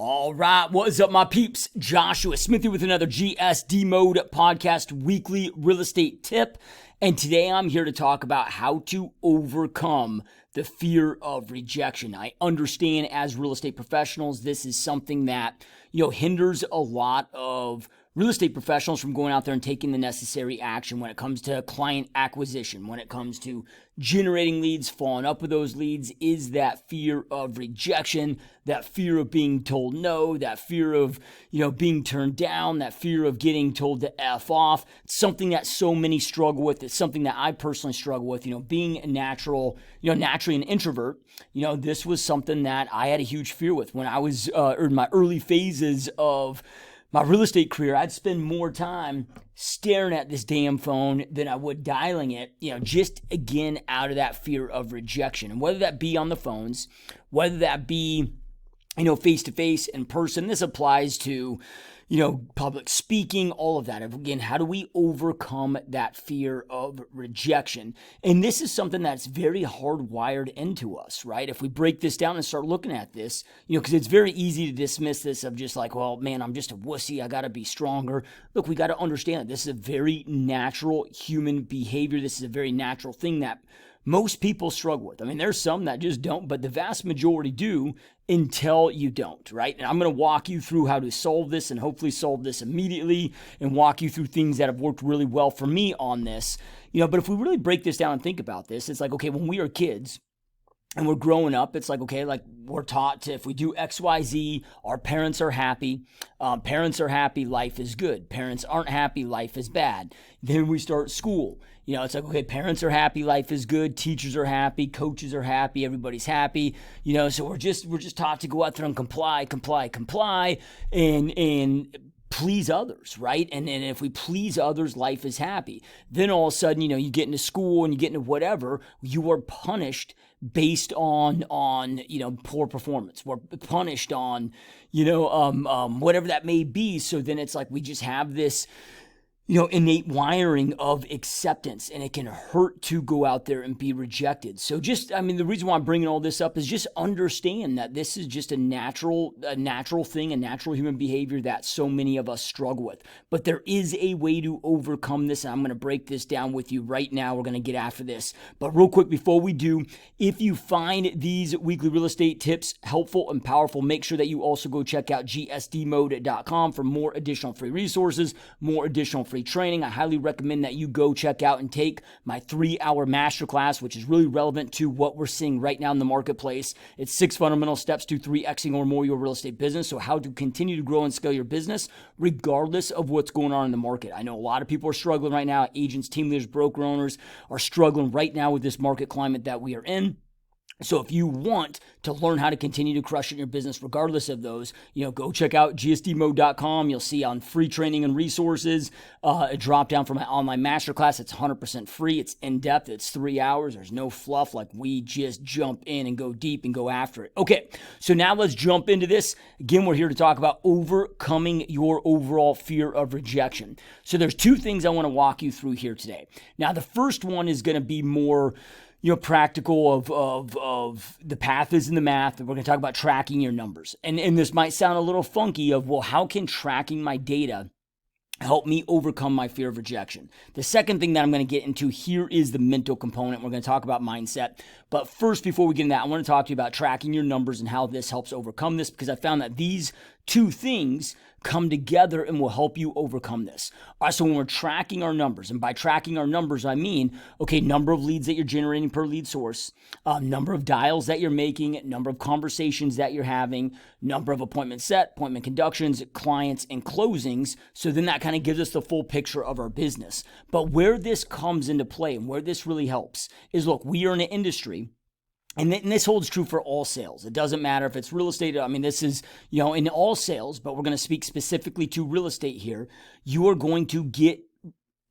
All right, what is up, my peeps? Joshua Smithy with another GSD Mode podcast weekly real estate tip. And today I'm here to talk about how to overcome the fear of rejection. I understand as real estate professionals, this is something that, hinders a lot of real estate professionals from going out there and taking the necessary action when it comes to client acquisition, when it comes to generating leads, following up with those leads, is that fear of rejection, that fear of being told no, that fear of, being turned down, that fear of getting told to F off. It's something that so many struggle with. It's something that I personally struggle with, being a naturally an introvert. This was something that I had a huge fear with when I was in my early phases of my real estate career. I'd spend more time staring at this damn phone than I would dialing it, just again out of that fear of rejection. And whether that be on the phones, whether that be, face to face, in person, this applies to, public speaking, all of that. Again, how do we overcome that fear of rejection? And this is something that's very hardwired into us, right? If we break this down and start looking at this, because it's very easy to dismiss this of just like, well, man, I'm just a wussy. I got to be stronger. Look, we got to understand that this is a very natural human behavior. This is a very natural thing that most people struggle with. I mean, there's some that just don't, but the vast majority do until you don't, right? And I'm going to walk you through how to solve this and hopefully solve this immediately and walk you through things that have worked really well for me on this. But if we really break this down and think about this, it's like, okay, when we are kids and we're growing up, it's like, okay, like we're taught to, if we do X, Y, Z, our parents are happy. Parents are happy, life is good. Parents aren't happy, life is bad. Then we start school. It's like, okay, parents are happy, life is good. Teachers are happy, coaches are happy, everybody's happy. So we're just taught to go out there and comply, and please others, right? And if we please others, life is happy. Then all of a sudden, you get into school and you get into whatever, you are punished based on poor performance. We're punished on, whatever that may be. So then it's like we just have this innate wiring of acceptance, and it can hurt to go out there and be rejected. So the reason why I'm bringing all this up is just understand that this is just a natural thing, a natural human behavior that so many of us struggle with. But there is a way to overcome this, and I'm going to break this down with you right now. We're going to get after this. But real quick, before we do, if you find these weekly real estate tips helpful and powerful, make sure that you also go check out gsdmode.com for more additional free resources, more additional free training. I highly recommend that you go check out and take my 3-hour masterclass, which is really relevant to what we're seeing right now in the marketplace. It's 6 fundamental steps to 3xing or more your real estate business. So how to continue to grow and scale your business regardless of what's going on in the market. I know a lot of people are struggling right now. Agents, team leaders, broker owners are struggling right now with this market climate that we are in. So if you want to learn how to continue to crush in your business regardless of those, go check out gsdmode.com. You'll see on free training and resources, a drop down from my online masterclass. It's 100% free. It's in-depth. It's 3 hours. There's no fluff. Like, we just jump in and go deep and go after it. Okay, so now let's jump into this. Again, we're here to talk about overcoming your overall fear of rejection. So there's 2 things I want to walk you through here today. Now, the first one is going to be more practical of the path is in the math. We're going to talk about tracking your numbers. And this might sound a little funky of, well, how can tracking my data help me overcome my fear of rejection? The second thing that I'm going to get into here is the mental component. We're going to talk about mindset. But first, before we get into that, I want to talk to you about tracking your numbers and how this helps overcome this, because I found that these 2 things come together and will help you overcome this. All right, so when we're tracking our numbers, and by tracking our numbers, I mean, okay, number of leads that you're generating per lead source, number of dials that you're making, number of conversations that you're having, number of appointments set, appointment conductions, clients, and closings. So then that kind of gives us the full picture of our business. But where this comes into play and where this really helps is, look, we are in an industry, and this holds true for all sales. It doesn't matter if it's real estate. I mean, this is, in all sales, but we're going to speak specifically to real estate here. You are going to get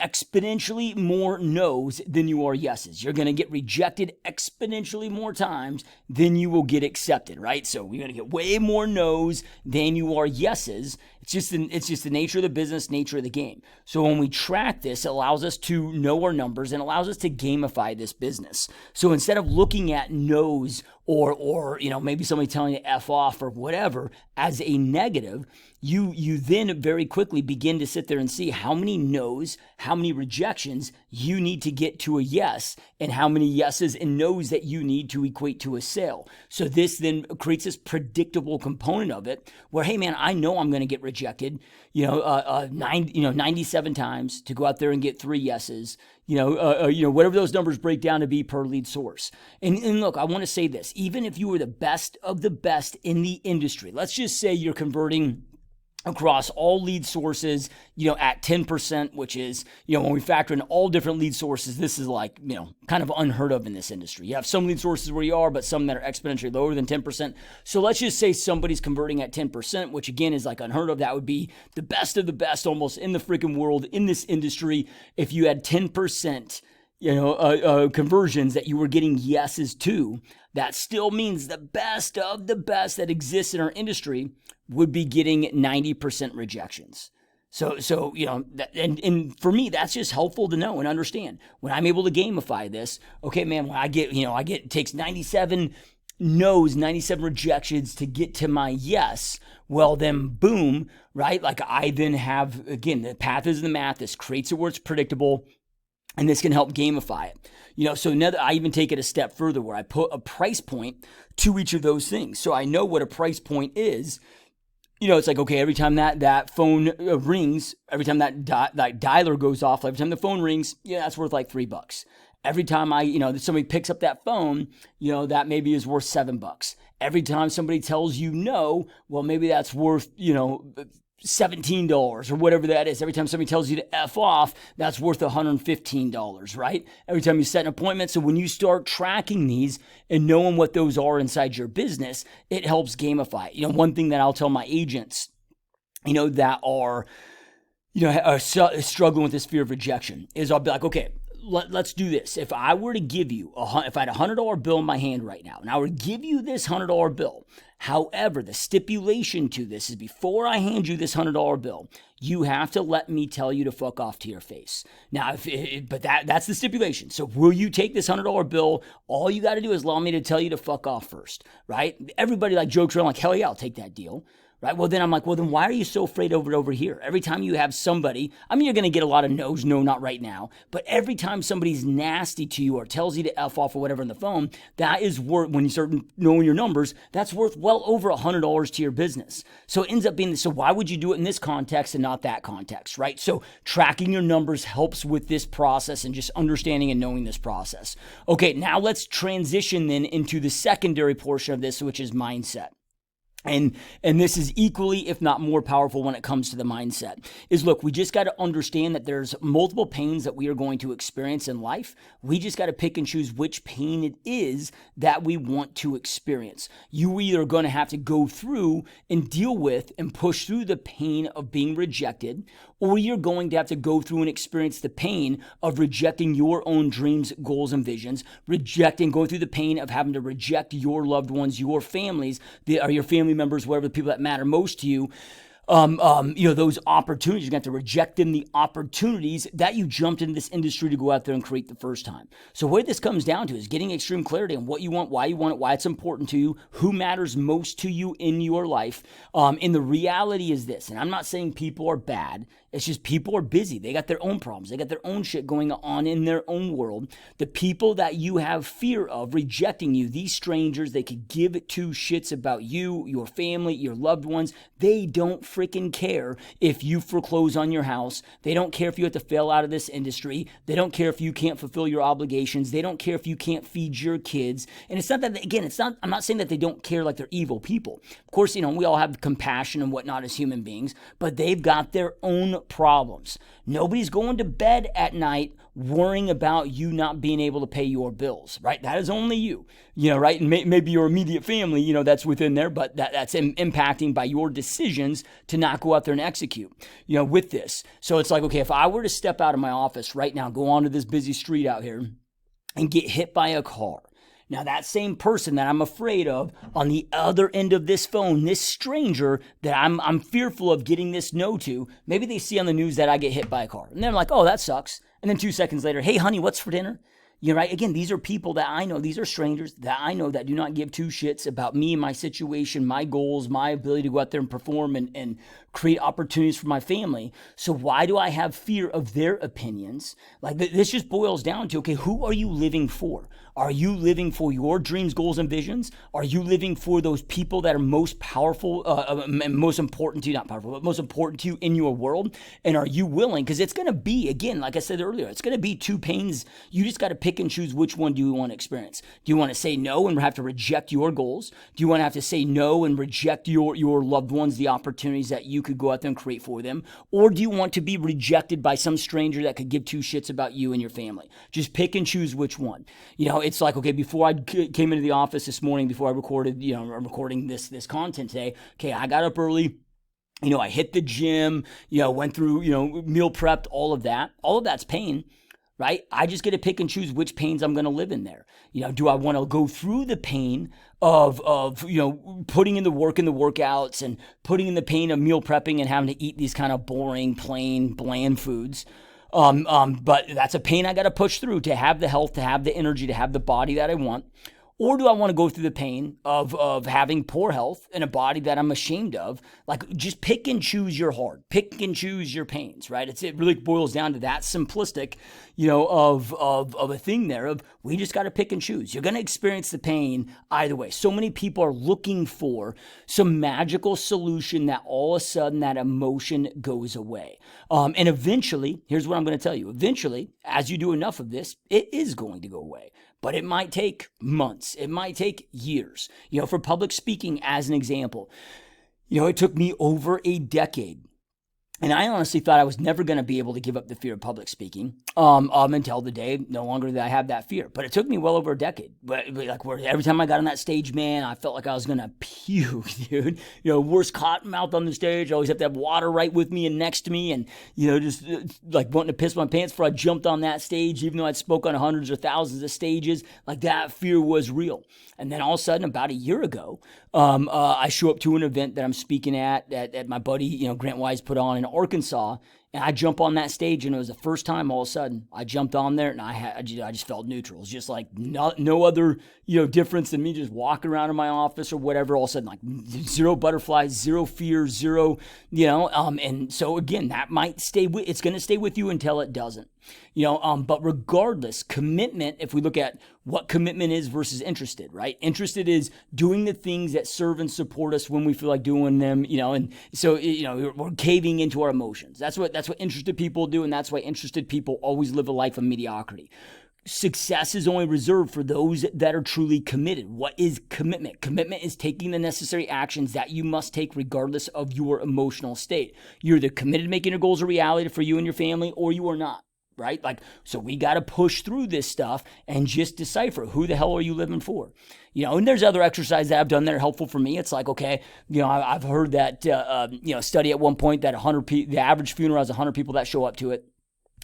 exponentially more no's than you are yeses. You're going to get rejected exponentially more times than you will get accepted, right? So you're going to get way more no's than you are yeses. It's just the nature of the business, nature of the game. So when we track this, it allows us to know our numbers and allows us to gamify this business. So instead of looking at no's or maybe somebody telling you F off or whatever as a negative, you then very quickly begin to sit there and see how many no's, how many rejections you need to get to a yes, and how many yeses and no's that you need to equate to a sale. So this then creates this predictable component of it where, hey man, I know I'm going to get rejected, 97 times to go out there and get 3 yeses, whatever those numbers break down to be per lead source. And look, I want to say this, even if you were the best of the best in the industry, let's just say you're converting across all lead sources, at 10%, which is, when we factor in all different lead sources, this is like, kind of unheard of in this industry. You have some lead sources where you are, but some that are exponentially lower than 10%. So let's just say somebody's converting at 10%, which again is like unheard of. That would be the best of the best almost in the freaking world in this industry. If you had 10%, conversions that you were getting yeses to, that still means the best of the best that exists in our industry would be getting 90% rejections. So and for me, that's just helpful to know and understand. When I'm able to gamify this, okay, man, when it takes 97 no's, 97 rejections to get to my yes, well then boom, right? Like I then have, again, the path is the math. This creates it where it's predictable. And this can help gamify it. So now I even take it a step further where I put a price point to each of those things. So I know what a price point is. It's like, okay, every time that phone rings, every time that dialer goes off, every time the phone rings, that's worth like $3. Every time somebody picks up that phone, that maybe is worth $7. Every time somebody tells you no, well, maybe that's worth, $17 or whatever that is. Every time somebody tells you to F off, that's worth $115, right? Every time you set an appointment. So when you start tracking these and knowing what those are inside your business, it helps gamify it. One thing that I'll tell my agents, that are struggling with this fear of rejection is I'll be like, okay, let's do this. If I were to give you, if I had a $100 bill in my hand right now, and I were to give you this $100 bill, however, the stipulation to this is before I hand you this $100 bill, you have to let me tell you to fuck off to your face. Now, that's the stipulation. So will you take this $100 bill? All you got to do is allow me to tell you to fuck off first, right? Everybody jokes around like, hell yeah, I'll take that deal. Right? Well, then I'm like, then why are you so afraid of it over here? Every time you have somebody, you're going to get a lot of no's, no, not right now. But every time somebody's nasty to you or tells you to F off or whatever on the phone, that is worth, when you start knowing your numbers, that's worth well over $100 to your business. So it ends up being, so why would you do it in this context and not that context, right? So tracking your numbers helps with this process and just understanding and knowing this process. Okay, now let's transition then into the secondary portion of this, which is mindset. And this is equally, if not more powerful when it comes to the mindset, is look, we just got to understand that there's multiple pains that we are going to experience in life. We just got to pick and choose which pain it is that we want to experience. You either are going to have to go through and deal with and push through the pain of being rejected, or you're going to have to go through and experience the pain of rejecting your own dreams, goals, and visions, going through the pain of having to reject your loved ones, your families, or your family members, whatever the people that matter most to you. Those opportunities, you're going to have to reject them, the opportunities that you jumped into this industry to go out there and create the first time. So what this comes down to is getting extreme clarity on what you want, why you want it, why it's important to you, who matters most to you in your life. And the reality is this, and I'm not saying people are bad. It's just people are busy. They got their own problems. They got their own shit going on in their own world. The people that you have fear of rejecting you, these strangers, they could give two shits about you, your family, your loved ones. They don't freaking care if you foreclose on your house. They don't care if you have to fail out of this industry. They don't care if you can't fulfill your obligations. They don't care if you can't feed your kids. And it's not that, again, I'm not saying that they don't care like they're evil people. Of course, we all have compassion and whatnot as human beings, but they've got their own problems. Nobody's going to bed at night worrying about you not being able to pay your bills, right? That is only you, right? And maybe your immediate family, that's within there, but that's impacting by your decisions to not go out there and execute, with this. So it's like, okay, if I were to step out of my office right now, go onto this busy street out here and get hit by a car, now, that same person that I'm afraid of on the other end of this phone, this stranger that I'm fearful of getting this no to, maybe they see on the news that I get hit by a car. And they're like, oh, that sucks. And then 2 seconds later, hey, honey, what's for dinner? You're right. Again, these are people that I know. These are strangers that I know that do not give two shits about me, my situation, my goals, my ability to go out there and perform and create opportunities for my family. So why do I have fear of their opinions? Like this just boils down to, okay, who are you living for? Are you living for your dreams, goals, and visions? Are you living for those people that are most powerful, most important to you, not powerful, but most important to you in your world? And are you willing? Because it's going to be, again, like I said earlier, it's going to be two pains. You just got to pick and choose which one do you want to experience. Do you want to say no and have to reject your goals? Do you want to have to say no and reject your loved ones, the opportunities that you could go out there and create for them? Or do you want to be rejected by some stranger that could give two shits about you and your family? Just pick and choose which one. It's like, okay, before I came into the office this morning, before I recorded, I'm recording this content today. Okay, I got up early. I hit the gym, went through, meal prepped, all of that. All of that's pain, right? I just get to pick and choose which pains I'm going to live in there. Do I want to go through the pain of putting in the work in the workouts and putting in the pain of meal prepping and having to eat these kind of boring, plain, bland foods? But that's a pain I got to push through to have the health, to have the energy, to have the body that I want. Or do I want to go through the pain of having poor health and a body that I'm ashamed of? Like, just pick and choose your heart. Pick and choose your pains, right? It really boils down to that simplistic, of a thing there of we just got to pick and choose. You're going to experience the pain either way. So many people are looking for some magical solution that all of a sudden that emotion goes away. And eventually, here's what I'm going to tell you. Eventually, as you do enough of this, it is going to go away. But it might take months. It might take years. For public speaking, as an example, it took me over a decade. And I honestly thought I was never going to be able to give up the fear of public speaking until the day no longer that I have that fear. But it took me well over a decade. But where every time I got on that stage, man, I felt like I was going to puke, dude. Worst cotton mouth on the stage. I always have to have water right with me and next to me. And, just like wanting to piss my pants before I jumped on that stage, even though I'd spoke on hundreds or thousands of stages. Like that fear was real. And then all of a sudden, about a year ago, I show up to an event that I'm speaking at my buddy, Grant Wise put on in Arkansas, and I jump on that stage, and it was the first time all of a sudden I jumped on there, and I just felt neutral. It's just like no other difference than me just walking around in my office or whatever. All of a sudden, like zero butterflies, zero fear, zero, and so again, that might stay with. It's going to stay with you until it doesn't. But regardless, commitment, if we look at what commitment is versus interested, right? Interested is doing the things that serve and support us when we feel like doing them, and so, we're caving into our emotions. That's what interested people do, and that's why interested people always live a life of mediocrity. Success is only reserved for those that are truly committed. What is commitment? Commitment is taking the necessary actions that you must take regardless of your emotional state. You're either committed to making your goals a reality for you and your family, or you are not. Right? So we got to push through this stuff and just decipher who the hell are you living for? And there's other exercises that I've done that are helpful for me. It's like, okay, I've heard that, study at one point that the average funeral has 100 people that show up to it.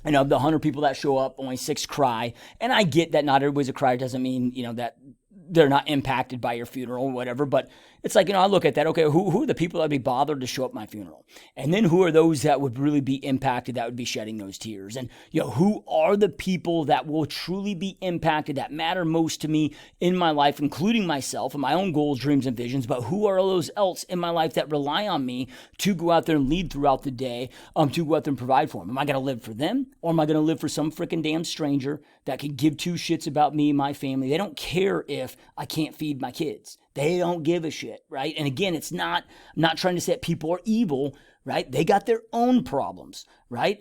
And of the 100 people that show up, only 6 cry. And I get that not everybody's a crier. Doesn't mean, that they're not impacted by your funeral or whatever. But it's like, I look at that, okay, who are the people that would be bothered to show up at my funeral? And then who are those that would really be impacted, that would be shedding those tears? And, who are the people that will truly be impacted, that matter most to me in my life, including myself and my own goals, dreams, and visions, but who are those else in my life that rely on me to go out there and lead throughout the day, to go out there and provide for them? Am I going to live for them, or am I going to live for some freaking damn stranger that could give two shits about me and my family? They don't care if I can't feed my kids. They don't give a shit, right? And again, I'm not trying to say that people are evil, right? They got their own problems, right?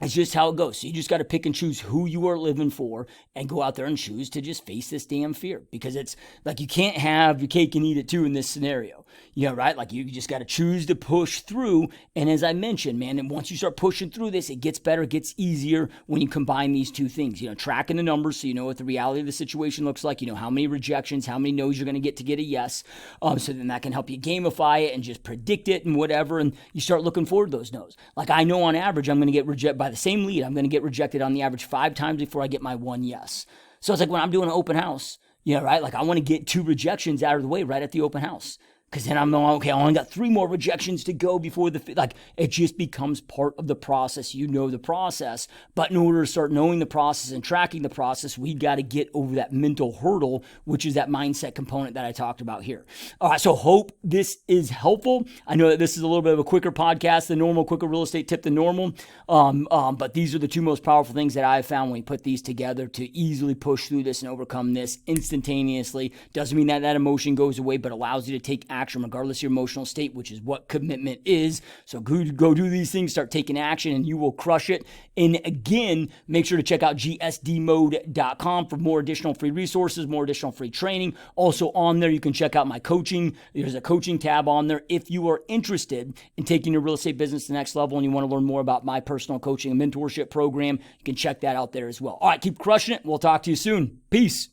It's just how it goes. So you just got to pick and choose who you are living for and go out there and choose to just face this damn fear, because it's like you can't have your cake and eat it too in this scenario. Right? Like you just got to choose to push through. And as I mentioned, man, and once you start pushing through this, it gets better, it gets easier when you combine these two things, tracking the numbers so you know what the reality of the situation looks like, how many rejections, how many no's you're going to get a yes. So then that can help you gamify it and just predict it and whatever. And you start looking forward to those no's. Like I know on average, I'm going to get rejected by the same lead. I'm going to get rejected on the average 5 times before I get my one yes. So it's like when I'm doing an open house, right? Like I want to get 2 rejections out of the way right at the open house. Because then I'm like, okay, I only got 3 more rejections to go before like, it just becomes part of the process. You know the process. But in order to start knowing the process and tracking the process, we got to get over that mental hurdle, which is that mindset component that I talked about here. All right, so hope this is helpful. I know that this is a little bit of a quicker podcast than normal, quicker real estate tip than normal. But these are the 2 most powerful things that I've found when we put these together to easily push through this and overcome this instantaneously. Doesn't mean that emotion goes away, but allows you to take action regardless of your emotional state, which is what commitment is. So go do these things, start taking action, and you will crush it. And again, make sure to check out gsdmode.com for more additional free resources, more additional free training. Also on there, you can check out my coaching. There's a coaching tab on there. If you are interested in taking your real estate business to the next level and you want to learn more about my personal coaching and mentorship program, you can check that out there as well. All right, keep crushing it. We'll talk to you soon. Peace.